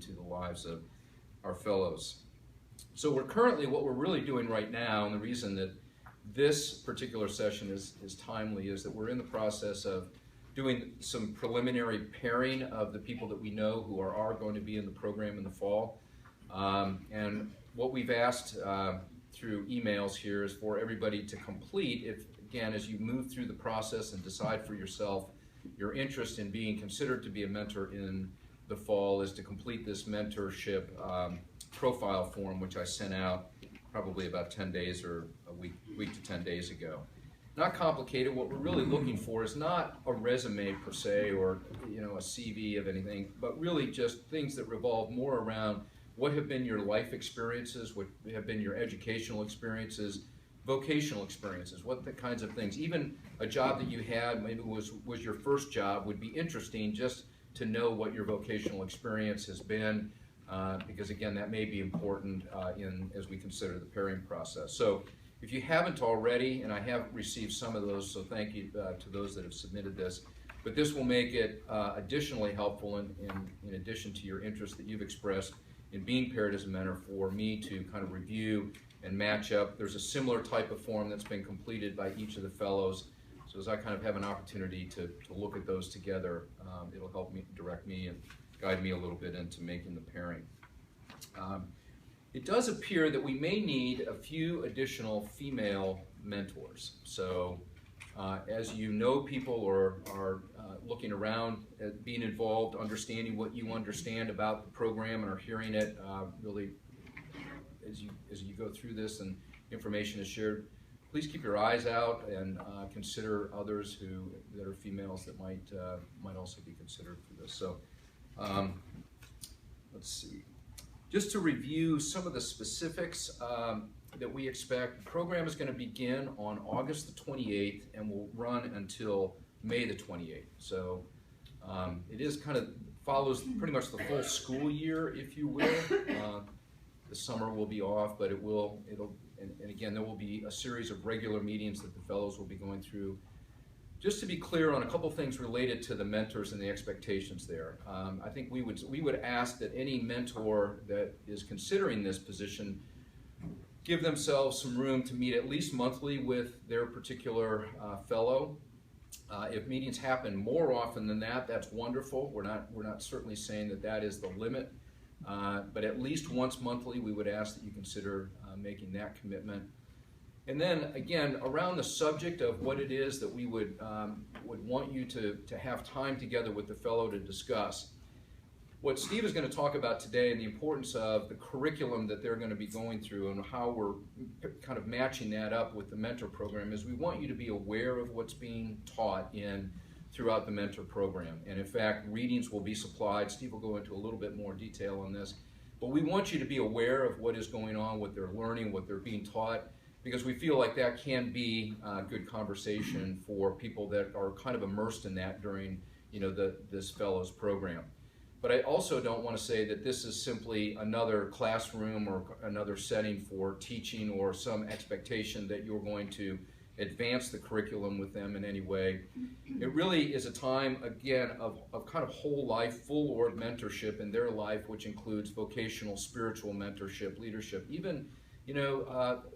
into the lives of our fellows. So what we're really doing right now, and the reason that this particular session is timely, is that we're in the process of doing some preliminary pairing of the people that we know who are going to be in the program in the fall. And what we've asked through emails here is for everybody to complete, again, as you move through the process and decide for yourself your interest in being considered to be a mentor in the fall, is to complete this mentorship profile form, which I sent out probably about 10 days or a week to 10 days ago. Not complicated. What we're really looking for is not a resume per se, or a CV of anything, but really just things that revolve more around what have been your life experiences, what have been your educational experiences, vocational experiences, what the kinds of things. Even a job that you had, maybe was your first job, would be interesting just to know what your vocational experience has been, because again, that may be important as we consider the pairing process. So if you haven't already, and I have received some of those, so thank you to those that have submitted this, but this will make it additionally helpful in addition to your interest that you've expressed in being paired as a mentor, for me to kind of review and match up. There's a similar type of form that's been completed by each of the fellows. So as I kind of have an opportunity to look at those together, it'll help me, direct me, and guide me a little bit into making the pairing. It does appear that we may need a few additional female mentors. So as you know people or are looking around at being involved, understanding what you understand about the program and are hearing it, really as you go through this and information is shared, please keep your eyes out and consider others that are females that might also be considered for this. So let's see. Just to review some of the specifics that we expect, the program is going to begin on August the 28th and will run until May the 28th. So it is kind of follows pretty much the full school year, if you will. The summer will be off, but and again, there will be a series of regular meetings that the fellows will be going through. Just to be clear on a couple things related to the mentors and the expectations there. I think we would ask that any mentor that is considering this position give themselves some room to meet at least monthly with their particular fellow. If meetings happen more often than that, that's wonderful. We're not certainly saying that is the limit, but at least once monthly, we would ask that you consider making that commitment. And then again, around the subject of what it is that we would want you to have time together with the fellow to discuss. What Steve is going to talk about today, and the importance of the curriculum that they're going to be going through and how we're kind of matching that up with the mentor program, is we want you to be aware of what's being taught throughout the mentor program. And in fact, readings will be supplied. Steve will go into a little bit more detail on this. But we want you to be aware of what is going on, what they're learning, what they're being taught, because we feel like that can be good conversation for people that are kind of immersed in that during this fellows program. But I also don't want to say that this is simply another classroom or another setting for teaching, or some expectation that you're going to advance the curriculum with them in any way. It really is a time, again, of kind of whole life, full org mentorship in their life, which includes vocational, spiritual mentorship, leadership, even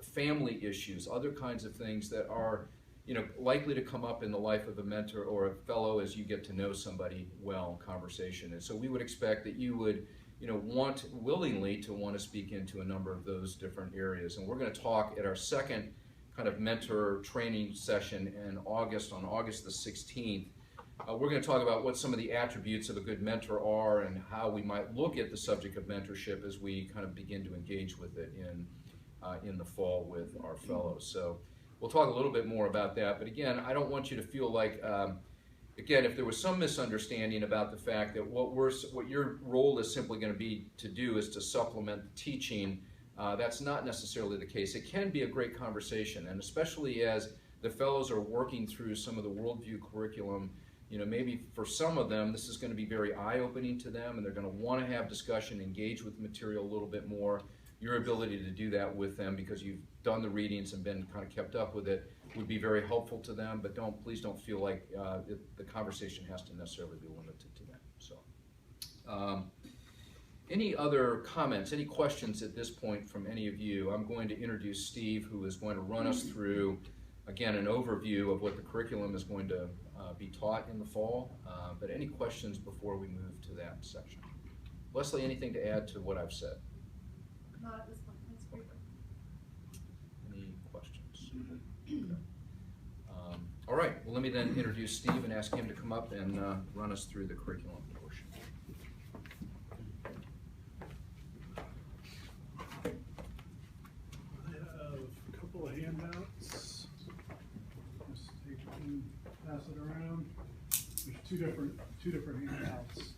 family issues, other kinds of things that are likely to come up in the life of a mentor or a fellow as you get to know somebody well in conversation. And so we would expect that you would willingly want to speak into a number of those different areas. And we're going to talk at our second kind of mentor training session in August, on August the 16th. We're going to talk about what some of the attributes of a good mentor are and how we might look at the subject of mentorship as we kind of begin to engage with it in the fall with our fellows. So we'll talk a little bit more about that. But again, I don't want you to feel like, again, if there was some misunderstanding about the fact that what your role is simply going to be to do is to supplement the teaching, that's not necessarily the case. It can be a great conversation, and especially as the fellows are working through some of the worldview curriculum, maybe for some of them, this is going to be very eye-opening to them, and they're going to want to have discussion, engage with the material a little bit more. Your ability to do that with them, because you've done the readings and been kind of kept up with it, would be very helpful to them. But please don't feel like the conversation has to necessarily be limited to that. So, Any other comments, any questions at this point from any of you? I'm going to introduce Steve, who is going to run us through, again, an overview of what the curriculum is going to be taught in the fall. But any questions before we move to that section? Leslie, anything to add to what I've said? Not at this point. That's great. Any questions? Okay. All right, well, let me then introduce Steve and ask him to come up and run us through the curriculum portion. I have a couple of handouts. Just take one, pass it around. There's two different handouts.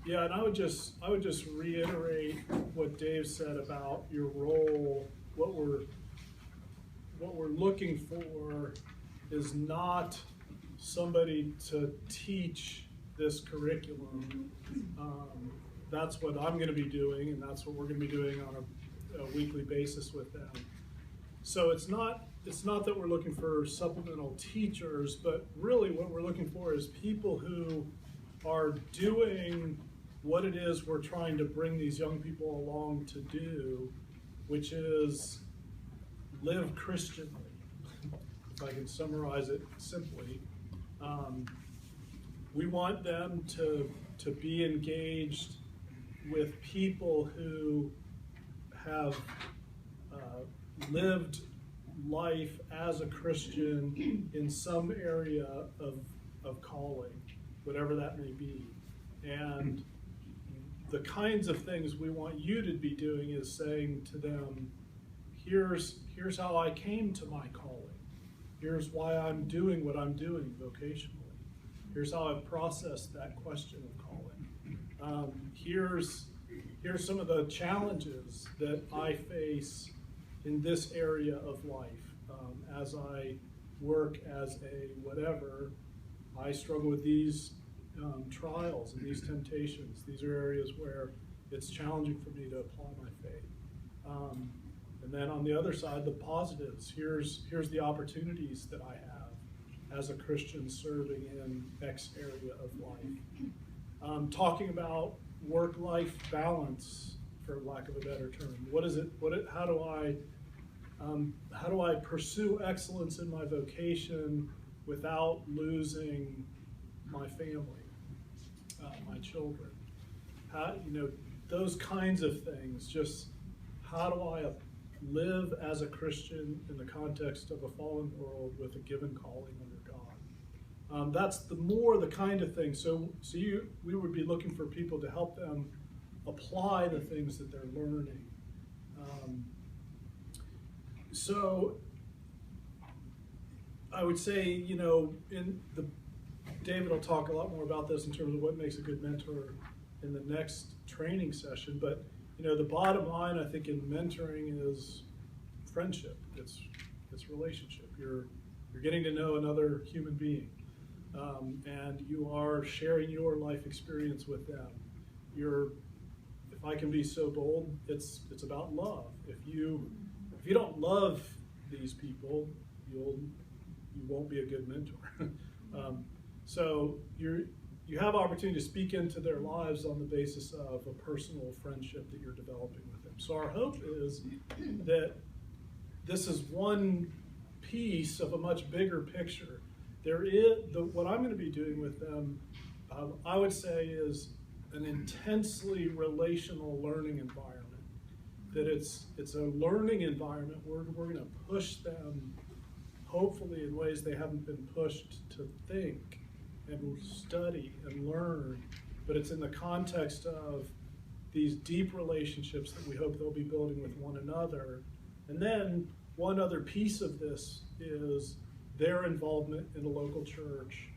Yeah, and I would just reiterate what Dave said about your role. What we're looking for is not somebody to teach this curriculum. That's what I'm going to be doing, and that's what we're going to be doing on a weekly basis with them. So it's not that we're looking for supplemental teachers, but really what we're looking for is people who are doing what it is we're trying to bring these young people along to do, which is live Christianly, if I can summarize it simply. We want them to be engaged with people who have lived life as a Christian in some area of calling, whatever that may be. And the kinds of things we want you to be doing is saying to them, here's how I came to my calling. Here's why I'm doing what I'm doing vocationally. Here's how I've processed that question of calling. Here's some of the challenges that I face in this area of life. As I work as a whatever, I struggle with these trials and these temptations. These are areas where it's challenging for me to apply my faith. And then on the other side, the positives. Here's the opportunities that I have as a Christian serving in X area of life. Talking about work-life balance, for lack of a better term. What is it? How do I pursue excellence in my vocation without losing my family, my children? Those kinds of things. Just how do I live as a Christian in the context of a fallen world with a given calling under God? That's the kind of thing. So we would be looking for people to help them apply the things that they're learning. So I would say, David will talk a lot more about this in terms of what makes a good mentor in the next training session. But the bottom line, I think, in mentoring is friendship. It's relationship. You're getting to know another human being, and you are sharing your life experience with them. If I can be so bold, it's about love. If you don't love these people, you won't be a good mentor. So you have opportunity to speak into their lives on the basis of a personal friendship that you're developing with them. So our hope is that this is one piece of a much bigger picture. What I'm going to be doing with them, I would say, is an intensely relational learning environment. That it's a learning environment where we're going to push them, hopefully in ways they haven't been pushed to think and study and learn, but it's in the context of these deep relationships that we hope they'll be building with one another. And then one other piece of this is their involvement in a local church,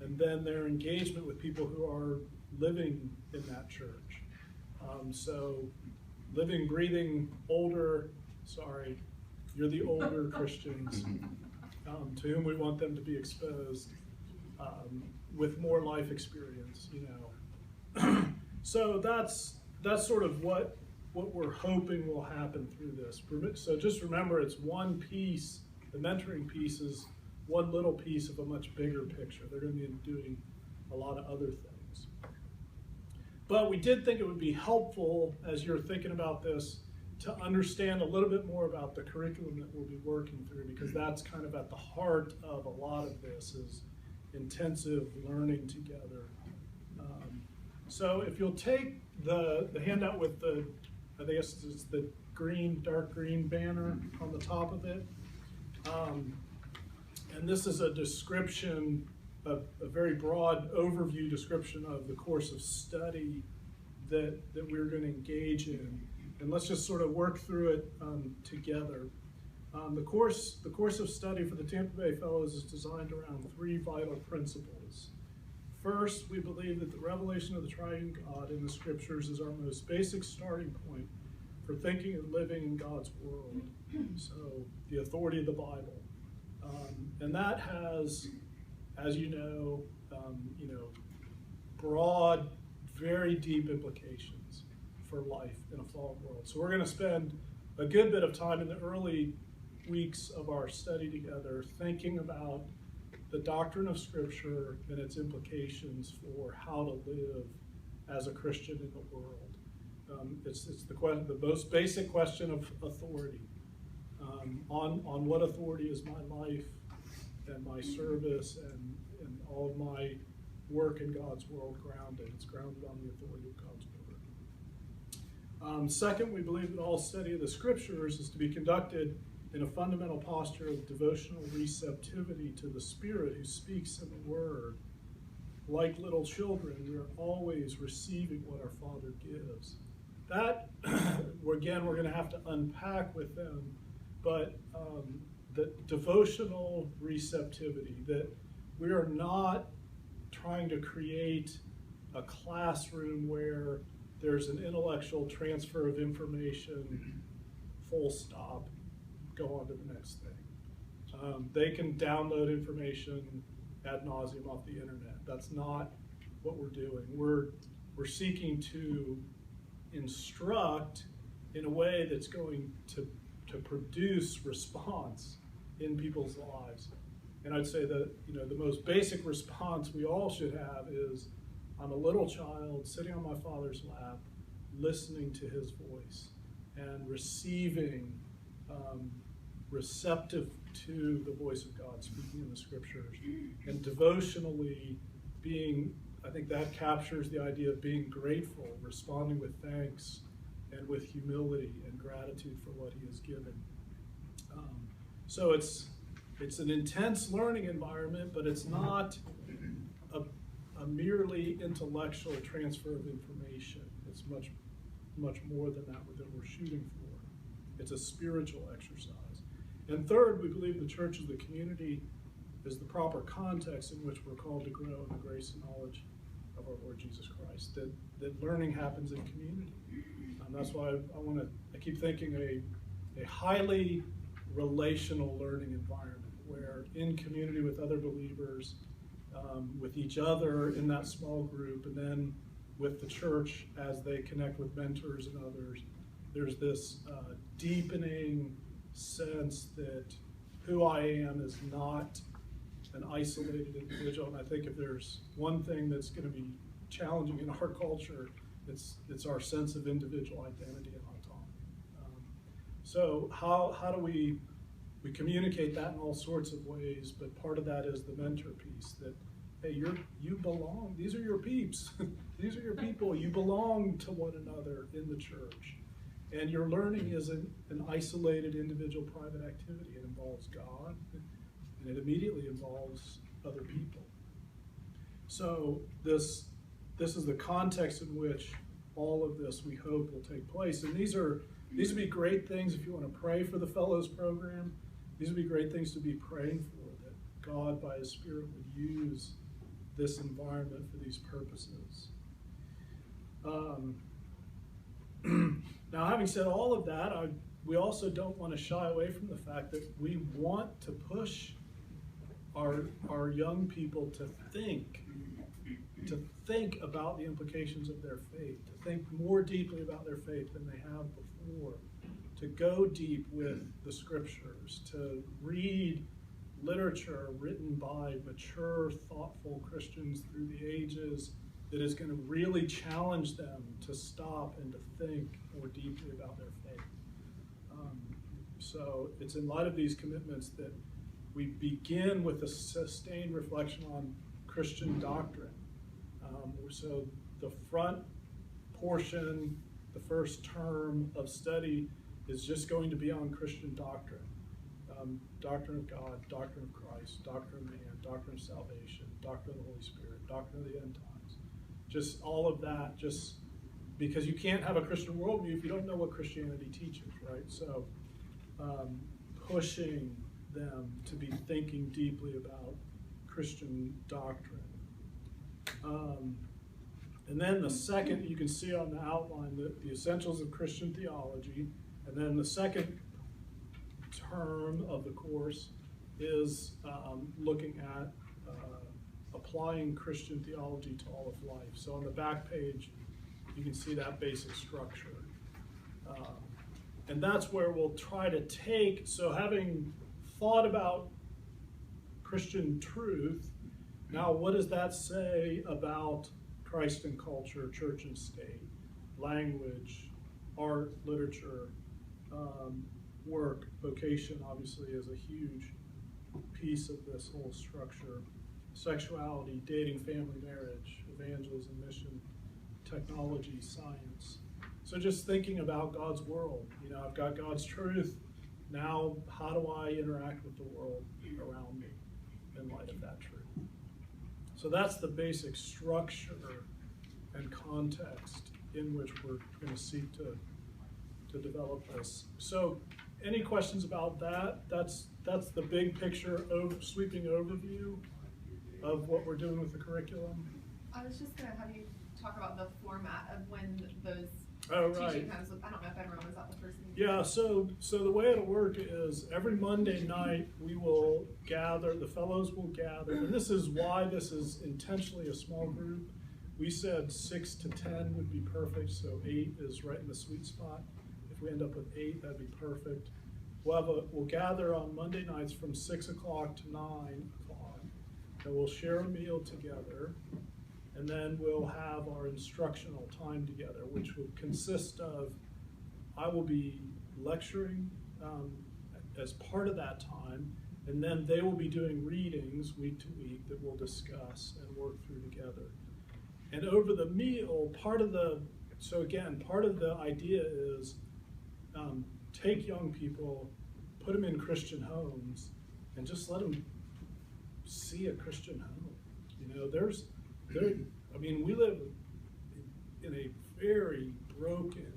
and then their engagement with people who are living in that church. So living, breathing, you're the older Christians to whom we want them to be exposed with more life experience, So that's sort of what we're hoping will happen through this. So just remember, it's one piece. The mentoring piece is one little piece of a much bigger picture. They're going to be doing a lot of other things. But we did think it would be helpful, as you're thinking about this, to understand a little bit more about the curriculum that we'll be working through, because that's kind of at the heart of a lot of this, is intensive learning together. So if you'll take the handout with the, I guess it's the green, dark green banner on the top of it. And this is a description, a very broad overview description of the course of study that we're going to engage in. And let's just sort of work through it together. The course of study for the Tampa Bay Fellows is designed around three vital principles. First, we believe that the revelation of the triune God in the scriptures is our most basic starting point for thinking and living in God's world. So, the authority of the Bible. And that has, as you know, broad, very deep implications for life in a fallen world. So we're going to spend a good bit of time in the early weeks of our study together thinking about the doctrine of Scripture and its implications for how to live as a Christian in the world. It's the most basic question of authority. On what authority is my life and my service and all of my work in God's world grounded? It's grounded on the authority of God's word. Second, we believe that all study of the Scriptures is to be conducted in a fundamental posture of devotional receptivity to the Spirit who speaks in the Word. Like little children, we are always receiving what our Father gives. That, again, we're going to have to unpack with them, but the devotional receptivity, that we are not trying to create a classroom where there's an intellectual transfer of information, full stop, go on to the next thing. They can download information ad nauseum off the internet. That's not what we're doing. We're seeking to instruct in a way that's going to produce response in people's lives. And I'd say that the most basic response we all should have is, I'm a little child sitting on my Father's lap, listening to his voice and receiving, receptive to the voice of God speaking in the Scriptures, and devotionally being, I think that captures the idea of being grateful, responding with thanks and with humility and gratitude for what he has given. So it's an intense learning environment, but it's not a merely intellectual transfer of information. It's much more than that we're shooting for. It's a spiritual exercise. And third, we believe the church as the community is the proper context in which we're called to grow in the grace and knowledge of our Lord Jesus Christ. That learning happens in community. That's why I keep thinking a highly relational learning environment where in community with other believers, with each other in that small group, and then with the church as they connect with mentors and others, there's this deepening sense that who I am is not an isolated individual. And I think if there's one thing that's going to be challenging in our culture, it's our sense of individual identity and autonomy. So how do we communicate that in all sorts of ways, but part of that is the mentor piece, that, hey, you belong. These are your peeps. These are your people. You belong to one another in the church. And your learning isn't an isolated individual private activity. It involves God, and it immediately involves other people. So this is the context in which all of this, we hope, will take place. And these would be great things if you want to pray for the Fellows program. These would be great things to be praying for, that God, by his Spirit, would use this environment for these purposes. Now, having said all of that, we also don't want to shy away from the fact that we want to push our young people to think about the implications of their faith, to think more deeply about their faith than they have before, to go deep with the Scriptures, to read literature written by mature, thoughtful Christians through the ages that is going to really challenge them to stop and to think more deeply about their faith. So it's in light of these commitments that we begin with a sustained reflection on Christian doctrine. So the front portion, the first term of study, is just going to be on Christian doctrine. Doctrine of God, doctrine of Christ, doctrine of man, doctrine of salvation, doctrine of the Holy Spirit, doctrine of the end times. Just all of that, just because you can't have a Christian worldview if you don't know what Christianity teaches, right? So pushing them to be thinking deeply about Christian doctrine. And then the second, you can see on the outline, the essentials of Christian theology. And then the second term of the course is looking at applying Christian theology to all of life. So on the back page, you can see that basic structure. And that's where we'll try to take, so having thought about Christian truth, now what does that say about Christ and culture, church and state, language, art, literature, work, vocation obviously is a huge piece of this whole structure, sexuality, dating, family, marriage, evangelism, mission, technology, science. So just thinking about God's world, I've got God's truth. Now, how do I interact with the world around me in light of that truth? So that's the basic structure and context in which we're going to seek to develop this. So any questions about that? That's the big picture, sweeping overview of what we're doing with the curriculum. I was just going to have you talk about the format of when those right. teaching times. I don't know if everyone was at the first meeting. Yeah, so the way it'll work is every Monday night we will gather, the fellows will gather, and this is why this is intentionally a small group. We said 6 to 10 would be perfect, so 8 is right in the sweet spot. If we end up with 8, that'd be perfect. We'll gather on Monday nights from 6 o'clock to 9 o'clock, and we'll share a meal together, and then we'll have our instructional time together, which will consist of, I will be lecturing as part of that time, and then they will be doing readings week to week that we'll discuss and work through together. And over the meal, part of the idea is take young people, put them in Christian homes, and just let them see a Christian home. We live in a very broken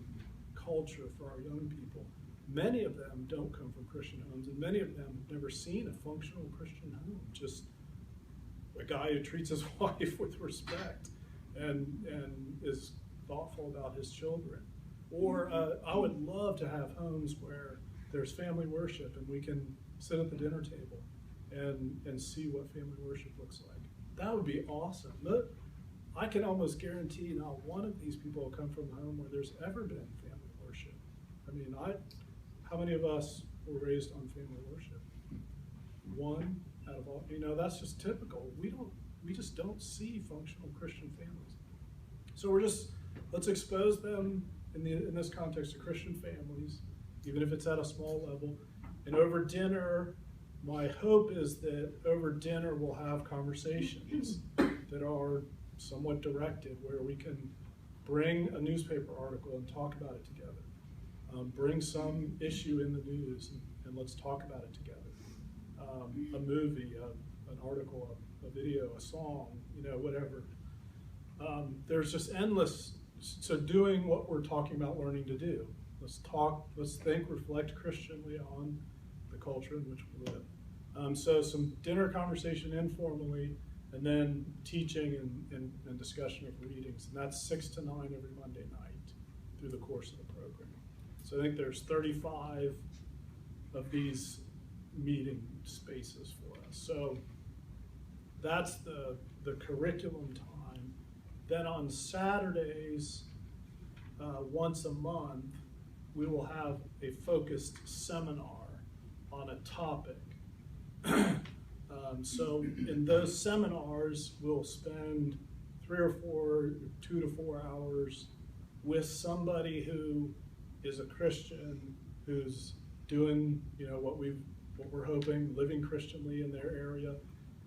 culture for our young people. Many of them don't come from Christian homes, and many of them have never seen a functional Christian home. Just a guy who treats his wife with respect and is thoughtful about his children. Or I would love to have homes where there's family worship and we can sit at the dinner table and see what family worship looks like. That would be awesome. But I can almost guarantee not one of these people will come from a home where there's ever been family worship. How many of us were raised on family worship? One out of all. That's just typical. We just don't see functional Christian families. So let's expose them in this context to Christian families, even if it's at a small level. And over dinner, my hope is that over dinner we'll have conversations that are somewhat directed, where we can bring a newspaper article and talk about it together. Bring some issue in the news and let's talk about it together. A movie, an article, a video, a song, whatever. There's just endless, so doing what we're talking about learning to do. Let's think, reflect Christianly on the culture in which we live. So some dinner conversation informally, and then teaching and discussion of readings. And that's 6 to 9 every Monday night through the course of the program. So I think there's 35 of these meeting spaces for us. So that's the curriculum time. Then on Saturdays, once a month, we will have a focused seminar on a topic. So in those seminars, we'll spend 2 to 4 hours with somebody who is a Christian, who's doing, what we're hoping, living Christianly in their area,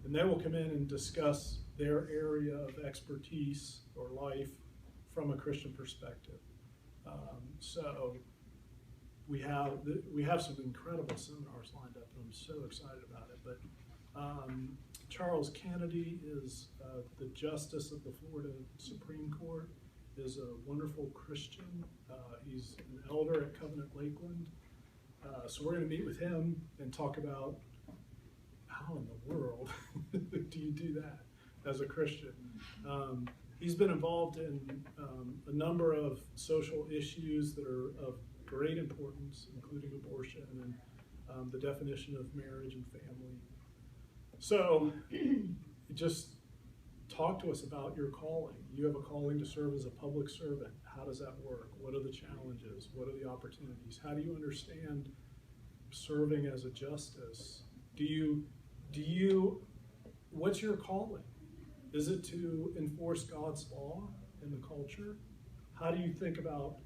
and they will come in and discuss their area of expertise or life from a Christian perspective. So we have some incredible seminars lined up, and I'm so excited about it. But Charles Kennedy is the Justice of the Florida Supreme Court, is a wonderful Christian. He's an elder at Covenant Lakeland. So we're going to meet with him and talk about how in the world do you do that as a Christian. He's been involved in a number of social issues that are of great importance, including abortion and the definition of marriage and family. So just talk to us about your calling. You have a calling to serve as a public servant. How does that work? What are the challenges? What are the opportunities? How do you understand serving as a justice? What's your calling? Is it to enforce God's law in the culture? How do you think about,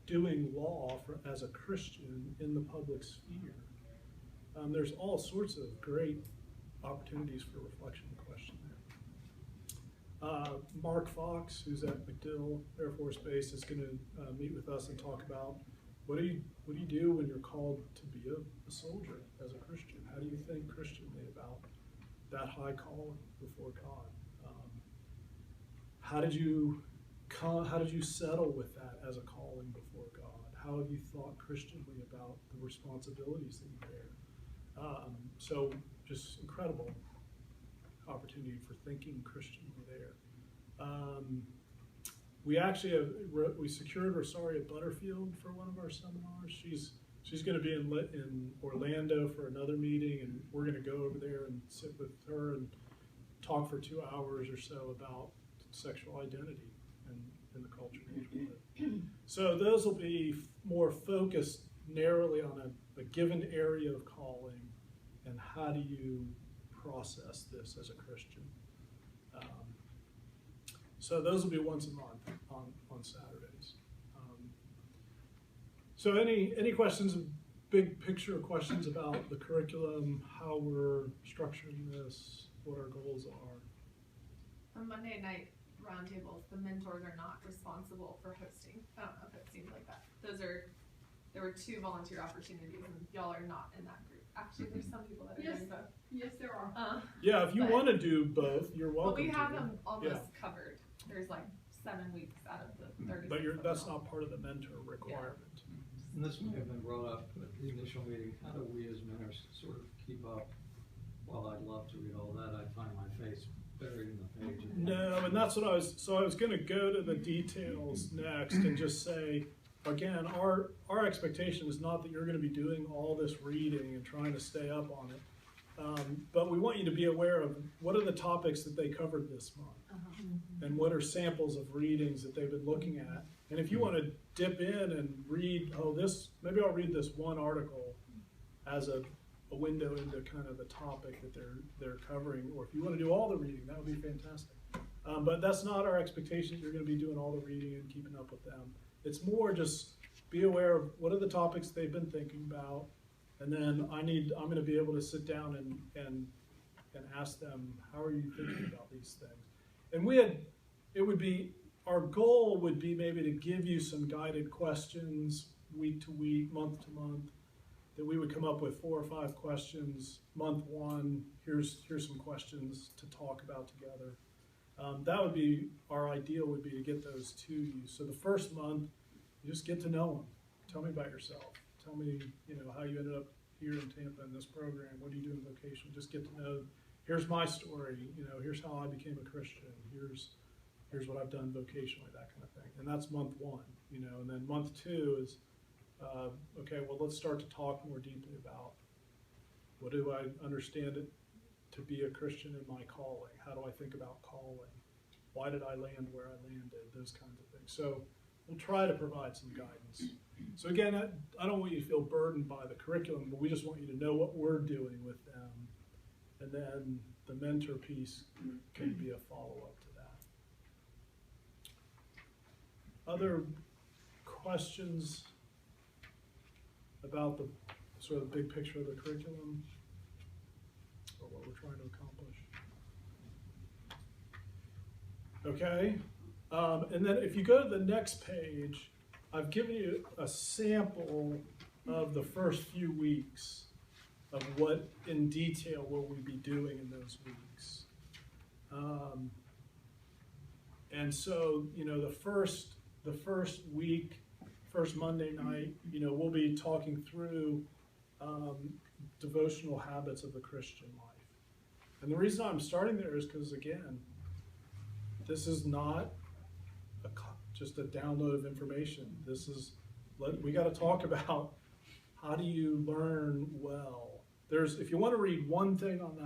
doing law as a Christian in the public sphere? There's all sorts of great opportunities for reflection and question there. Mark Fox, who's at MacDill Air Force Base, is going to meet with us and talk about what do you do when you're called to be a soldier as a Christian? How do you think Christianly about that high calling before God? How did you settle with that as a calling before God? How have you thought Christianly about the responsibilities that you bear? So just incredible opportunity for thinking Christianly there. We actually we secured Rosaria Butterfield for one of our seminars. She's going to be in Orlando for another meeting, and we're going to go over there and sit with her and talk for 2 hours or so about sexual identity and the culture in which we live. So those will be more focused narrowly on a given area of calling, and how do you process this as a Christian. So those will be once a month on Saturdays. So any questions, big picture questions about the curriculum, how we're structuring this, what our goals are? On Monday night roundtables, the mentors are not responsible for hosting. I don't know if it seems like that. There were 2 volunteer opportunities, and y'all are not in that group. Actually, there's some people that are doing both. Yes, there are. Yeah, if you want to do both, you're welcome. But we have to. them almost covered. There's like 7 weeks out of the 30. But that's not part of the mentor requirement. And this may have been brought up at the initial meeting. How do we as mentors sort of keep up? While I'd love to read all that, I'd find my face buried in the page. No, and that's what I was going to go to the details next and just say, again, our expectation is not that you're going to be doing all this reading and trying to stay up on it, but we want you to be aware of what are the topics that they covered this month, and what are samples of readings that they've been looking at. And if you want to dip in and read, maybe I'll read this one article as a window into kind of the topic that they're covering, or if you want to do all the reading, that would be fantastic. But that's not our expectation. You're going to be doing all the reading and keeping up with them. It's more just be aware of what are the topics they've been thinking about, and then I'm going to be able to sit down and ask them, how are you thinking about these things? And our goal would be maybe to give you some guided questions week to week, month to month, that we would come up with 4 or 5 questions. Month 1, here's some questions to talk about together. That would be, our ideal would be to get those to you. So the first month, you just get to know them. Tell me about yourself. Tell me, how you ended up here in Tampa in this program. What do you do in vocation? Just get to know, here's my story, here's how I became a Christian. Here's what I've done vocationally, that kind of thing. And that's month 1, and then month 2 is, okay, well, let's start to talk more deeply about what do I understand it to be a Christian in my calling? How do I think about calling? Why did I land where I landed? Those kinds of things. So we'll try to provide some guidance. So again, I don't want you to feel burdened by the curriculum, but we just want you to know what we're doing with them. And then the mentor piece can be a follow-up to that. Other questions about the sort of big picture of the curriculum or what we're trying to accomplish? Okay, and then if you go to the next page, I've given you a sample of the first few weeks of what in detail will we be doing in those weeks. And so, you know, the first week, first Monday night, you know, we'll be talking through devotional habits of the Christian life. And the reason I'm starting there is because, again, this is not just a download of information. This is, we got to talk about how do you learn well. If you want to read one thing on that